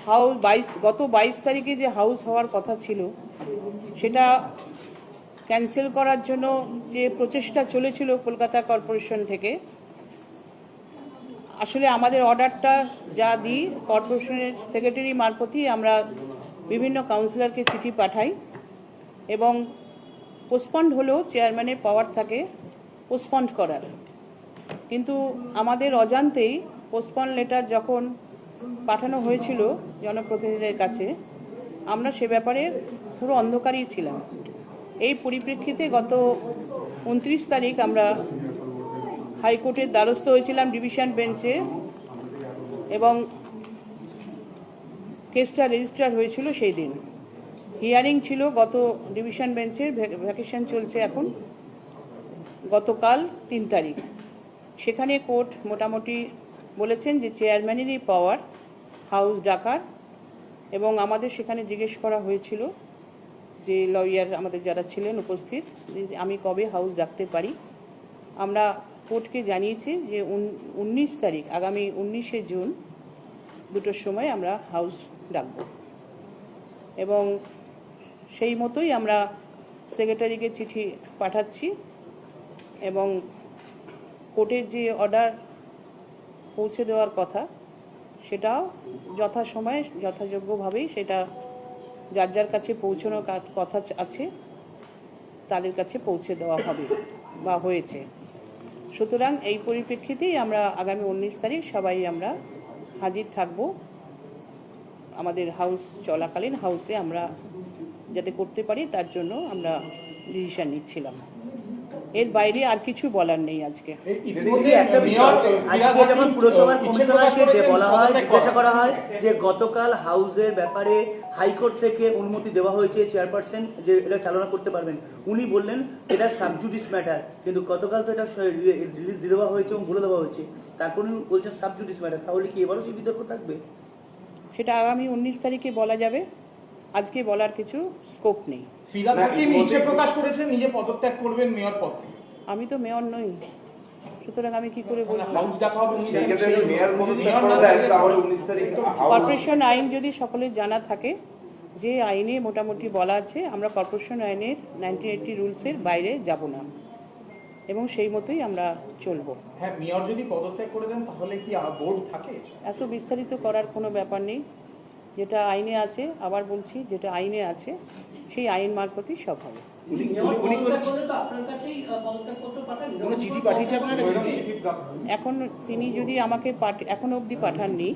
House গত 22 তারিখে যে হাউস হওয়ার কথা ছিল সেটা ক্যান্সেল করার জন্য যে প্রচেষ্টা চলেছিল কলকাতা কর্পোরেশন থেকে, আসলে আমাদের অর্ডারটা যা দিই কর্পোরেশনের সেক্রেটারি মারফতই আমরা বিভিন্ন কাউন্সিলরকে চিঠি পাঠাই এবং পোস্টপন্ড হলেও চেয়ারম্যানের পাওয়ার থাকে পোস্টপন্ড করার, কিন্তু আমাদের অজান্তেই পোস্টপন্ড লেটার যখন পাঠানো হয়েছিল জনপ্রতিনিধিদের কাছে আমরা সে ব্যাপারে পুরো অন্ধকারই ছিলাম। এই পরিপ্রেক্ষিতে গত 29 তারিখ আমরা হাইকোর্টের দ্বারস্থ হয়েছিলাম ডিভিশন বেঞ্চে এবং কেসটা রেজিস্টার হয়েছিল সেই দিন। হিয়ারিং ছিল গত ডিভিশন বেঞ্চের, ভ্যাকেশন চলছে এখন, গতকাল 3 তারিখ। সেখানে কোর্ট মোটামুটি বলেছেন যে চেয়ারম্যানেরই পাওয়ার হাউস ডাকার, এবং আমাদের সেখানে জিজ্ঞেস করা হয়েছিল যে লয়ার আমাদের যারা ছিলেন উপস্থিত যে আমি কবে হাউস ডাকতে পারি। আমরা কোর্টকে জানিয়েছি যে 19 তারিখ আগামী 19শে জুন 2টোর সময় আমরা হাউস ডাকব এবং সেই মতোই আমরা সেক্রেটারিকে চিঠি পাঠাচ্ছি এবং কোর্টের যে অর্ডার পৌঁছে দেওয়ার কথা সেটাও যথাসময়ে যথাযোগ্যভাবেই সেটা যার যার কাছে পৌঁছানোর কথা আছে তাদের কাছে পৌঁছে দেওয়া হবে বা হয়েছে। সুতরাং এই পরিপ্রেক্ষিতেই আমরা আগামী 19 তারিখ সবাই আমরা হাজির থাকব। আমাদের হাউস চলাকালীন হাউসে আমরা যাতে করতে পারি তার জন্য আমরা ডিসিশন নিচ্ছিলাম। এর বাইরে আর কিছু বলার নেই আজকে। একটা বিষয়, আজকে যেমন পুরসভার কমিশনারকে বলা হয়, জিজ্ঞাসা করা হয় যে গতকাল হাউসের ব্যাপারে হাইকোর্ট থেকে অনুমতি দেওয়া হয়েছে চেয়ারপারসন যে এটা চালনা করতে পারবেন, উনি বললেন এটা সাবজুডিস ম্যাটার, কিন্তু গতকাল তো এটা রিলিজ দিয়ে দেওয়া হয়েছে এবং বলে দেওয়া হয়েছে, তারপর উনি বলছেন সাবজুডিস ম্যাটার। তাহলে কি এবারও সেই বিতর্ক থাকবে? সেটা আগামী 19 তারিখে বলা যাবে, আজকে বলার কিছু স্কোপ নেই। ইচ্ছে প্রকাশ করেছেন নিজে পদত্যাগ করবেন মেয়র পদ থেকে। আমি তো মেয়র নই, সুতরাং আমি কি করে বলবো? কর্পোরেশন আইন যদি সকলের জানা থাকে, যে আইনে মোটামুটি বলা আছে আমরা কর্পোরেশন আইনের 1980 রুলসের বাইরে যাব না এবং সেই মতোই আমরা চলবো। হ্যাঁ, মেয়র যদি পদত্যাগ করে দেন তাহলে কি বোর্ড থাকে? এত বিস্তারিত করার কোনো ব্যাপার নেই, যেটা আইনে আছে, আবার বলছি যেটা আইনে আছে সেই আইন মারফতই সব হবে। এখন তিনি যদি আমাকে এখনো অবধি পাঠাননি,